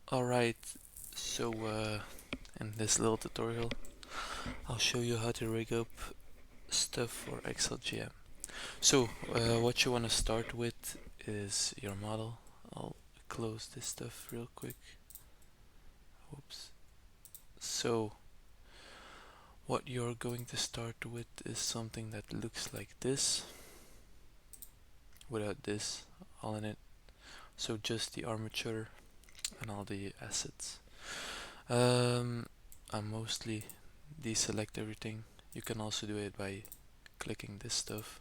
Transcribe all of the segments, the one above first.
Alright, so in this little tutorial I'll show you how to rig up stuff for XLGM. So what you want to start with is your model. I'll close this stuff real quick. Whoops. So what you're going to start with is something that looks like this, without this all in it. So just the armature and all the assets. I mostly deselect everything. You can also do it by clicking this stuff.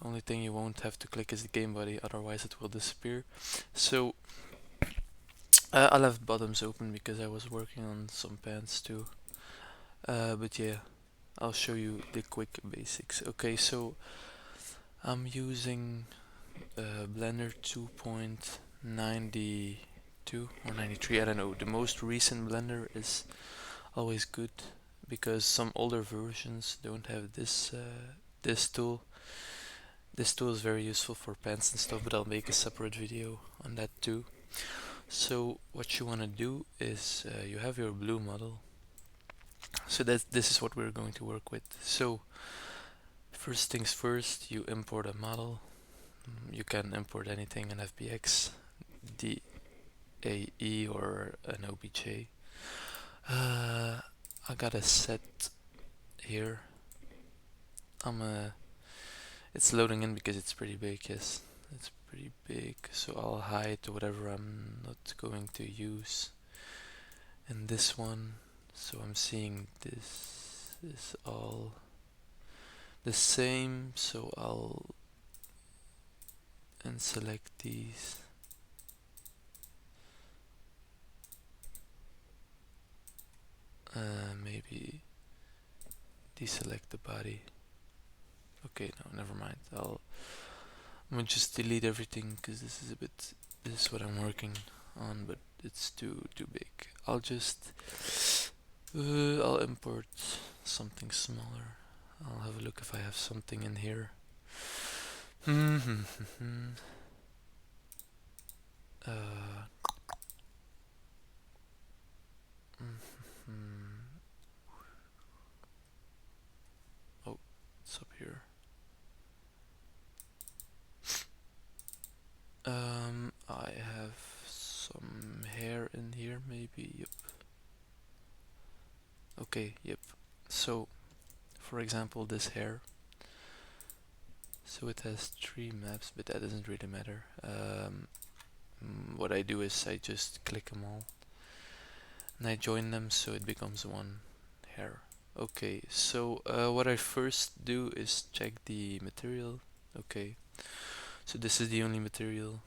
Only thing you won't have to click is the game body, otherwise it will disappear. So I left bottoms open because I was working on some pants too. But yeah, I'll show you the quick basics. Okay, so I'm using Blender 2.92 or 93, I don't know. The most recent Blender is always good because some older versions don't have this tool. This tool is very useful for pants and stuff, but I'll make a separate video on that too. So what you want to do is you have your blue model. So this is what we're going to work with. So first things first, you import a model. You can import anything, an FBX, DAE, or an OBJ. I got a set here. It's loading in because it's pretty big. Yes, it's pretty big. So I'll hide whatever I'm not going to use in this one. So I'm seeing this is all the same. So I'll select these. Maybe deselect the body. Okay, no, never mind. I'm gonna just delete everything because this is what I'm working on, but it's too big. I'll just I'll import something smaller. I'll have a look if I have something in here. uh, oh, it's up here. I have some hair in here, maybe. Yep. Okay, yep. So, for example, this hair. So it has 3 maps, but that doesn't really matter. What I do is I just click them all and I join them so it becomes one hair. Okay, so what I first do is check the material. Okay, so this is the only material,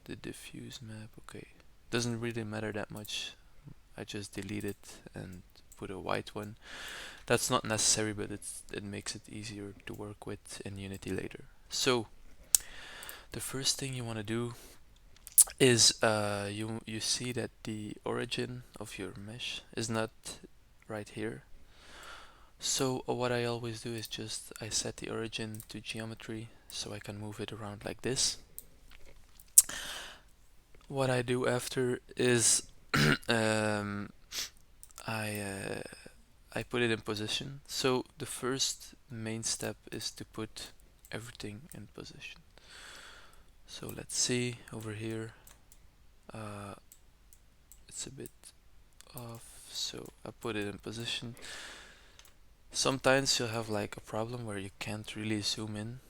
the diffuse map. Okay, doesn't really matter that much. I just delete it and put a white one. That's not necessary, but it makes it easier to work with in Unity later. So the first thing you want to do is you see that the origin of your mesh is not right here. So what I always do is just I set the origin to geometry so I can move it around like this. What I do after is I put it in position. So the first main step is to put everything in position. So let's see over here. It's a bit off, so I put it in position. Sometimes you'll have like a problem where you can't really zoom in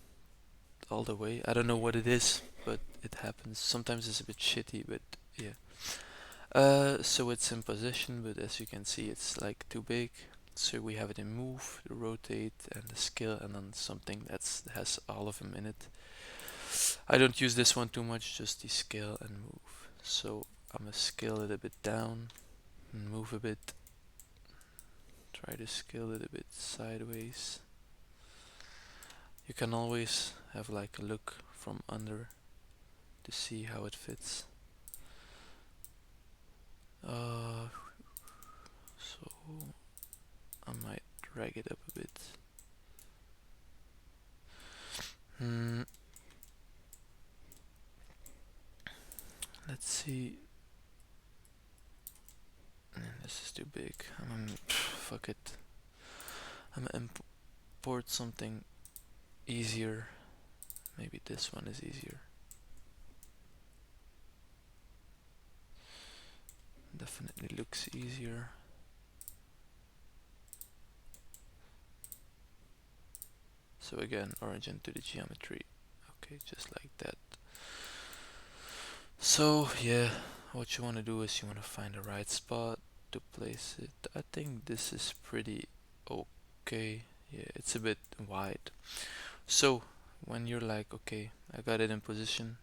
all the way. I don't know what it is, but it happens. Sometimes it's a bit shitty, but yeah. So it's in position, but as you can see, it's like too big. So we have it in move, the rotate, and the scale, and then something that has all of them in it. I don't use this one too much, just the scale and move. So I'm gonna scale it a bit down and move a bit. Try to scale it a bit sideways. You can always have like a look from under to see how it fits. So I might drag it up a bit. Let's see. This is too big. Fuck it. I'm gonna import something easier. Maybe this one is easier. Definitely looks easier. So again, origin to the geometry. Okay, just like that. So yeah, what you want to do is you want to find the right spot to place it. I think this is pretty okay. Yeah, it's a bit wide. So when you're like, okay, I got it in position,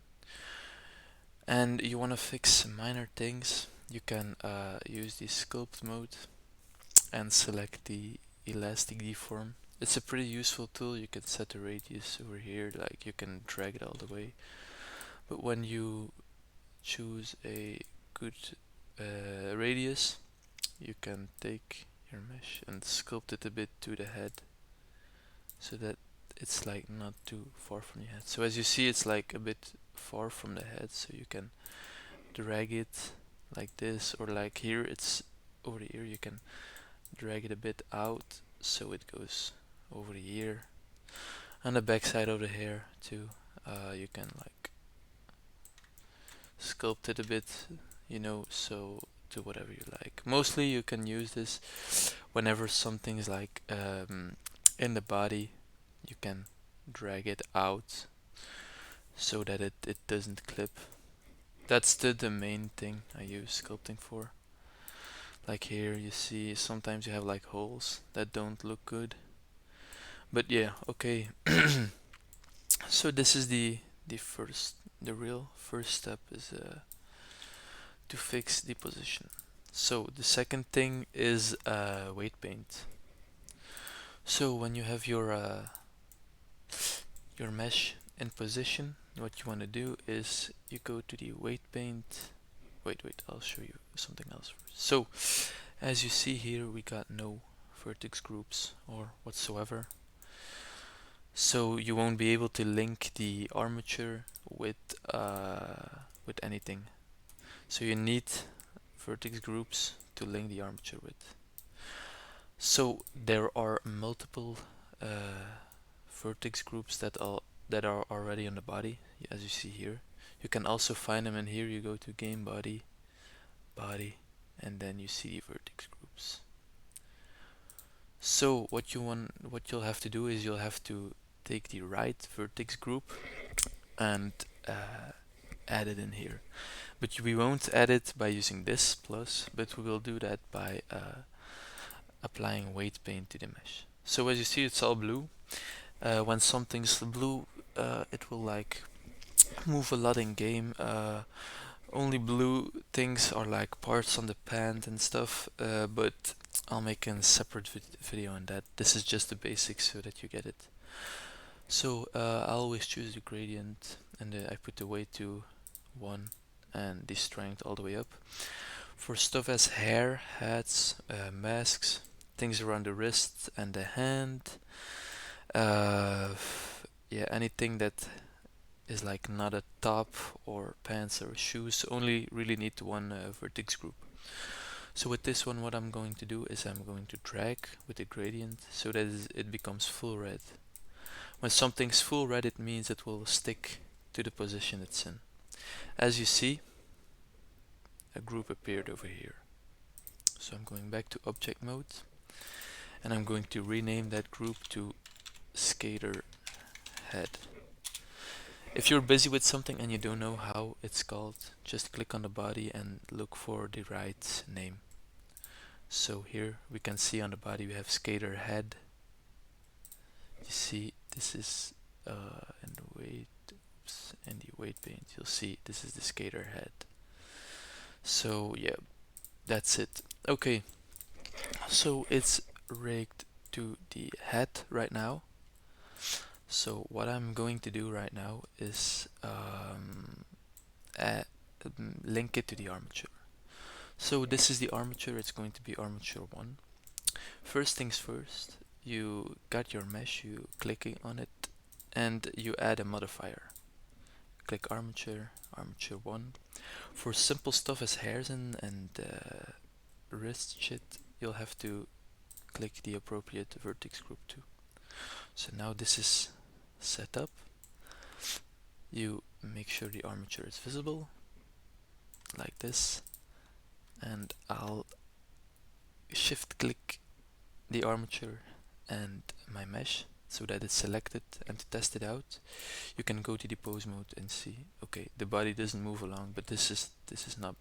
and you want to fix minor things, you can use the sculpt mode and select the elastic deform. It's a pretty useful tool. You can set the radius over here, like you can drag it all the way. But when you choose a good radius, you can take your mesh and sculpt it a bit to the head so that it's like not too far from your head. So as you see, it's like a bit far from the head, so you can drag it like this, or like here it's over the ear, you can drag it a bit out so it goes over the ear. On the back side of the hair too, you can like sculpt it a bit, so to whatever you like. Mostly you can use this whenever something's like in the body, you can drag it out so that it doesn't clip. That's the main thing I use sculpting for. Like here you see sometimes you have like holes that don't look good. But yeah, okay. So this is the real first step is to fix the position. So the second thing is weight paint. So when you have your mesh in position, what you want to do is you go to the weight paint. Wait, I'll show you something else first. So as you see here, we got no vertex groups or whatsoever. So you won't be able to link the armature with anything. So you need vertex groups to link the armature with. So there are multiple vertex groups that are already on the body, as you see here. You can also find them in here. You go to game body, and then you see the vertex groups. So what you'll have to do is you'll have to take the right vertex group and add it in here. But we won't add it by using this plus, but we will do that by applying weight paint to the mesh. So as you see, it's all blue. When something's blue, it will like move a lot in game. Only blue things are like parts on the pant and stuff, but I'll make a separate video on that. This is just the basics so that you get it. So I always choose the gradient, and I put the weight to 1 and the strength all the way up. For stuff as hair, hats, masks, things around the wrist and the hand, yeah, anything that is like not a top or pants or shoes, only really need one vertex group. So with this one, what I'm going to do is I'm going to drag with the gradient so that it becomes full red. When something's full red, it means it will stick to the position it's in. As you see, a group appeared over here. So I'm going back to object mode, and I'm going to rename that group to skater head. If you're busy with something and you don't know how it's called, just click on the body and look for the right name. So here we can see on the body we have skater head. You see this is in the weight paint, you'll see this is the skater head. So yeah, that's it. Okay, so it's rigged to the head right now. So what I'm going to do right now is link it to the armature. So this is the armature. It's going to be armature 1. First things first, you got your mesh, you click on it, and you add a modifier. Click armature, armature 1. For simple stuff as hairs and wrist shit, you'll have to click the appropriate vertex group too. So now this is set up. You make sure the armature is visible, like this, and I'll shift click the armature and my mesh so that it's selected, and to test it out you can go to the pose mode and see, okay, the body doesn't move along, but this is not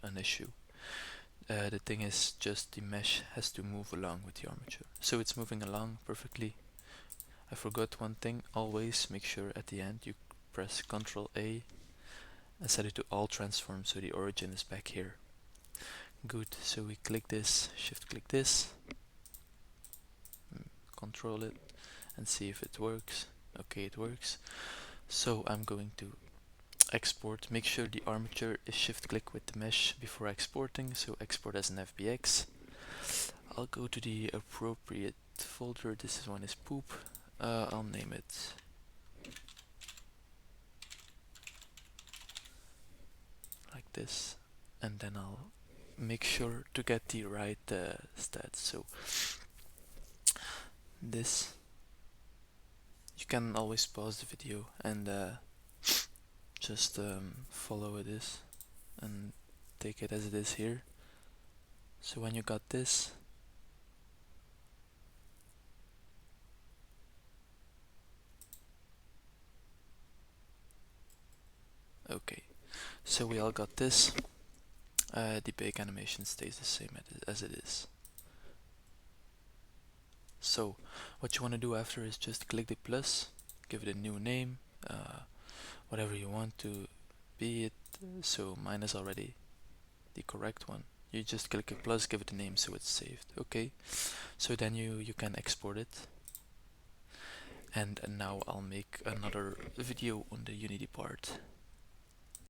an issue. The thing is just the mesh has to move along with the armature, so it's moving along perfectly. I forgot one thing, always make sure at the end you press Ctrl A and set it to all transform so the origin is back here. Good, so we click this, shift click this, control it and see if it works. Okay, it works. So I'm going to export. Make sure the armature is shift click with the mesh before exporting, so export as an FBX. I'll go to the appropriate folder. This one is poop. I'll name it like this, and then I'll make sure to get the right stats. So this, you can always pause the video and just follow this and take it as it is here. So when you got this, okay, so we all got this. The bake animation stays the same as it is. So what you want to do after is just click the plus, give it a new name, whatever you want to be it. So mine is already the correct one. You just click a plus, give it a name so it's saved. Okay, so then you can export it. And now I'll make another video on the Unity part.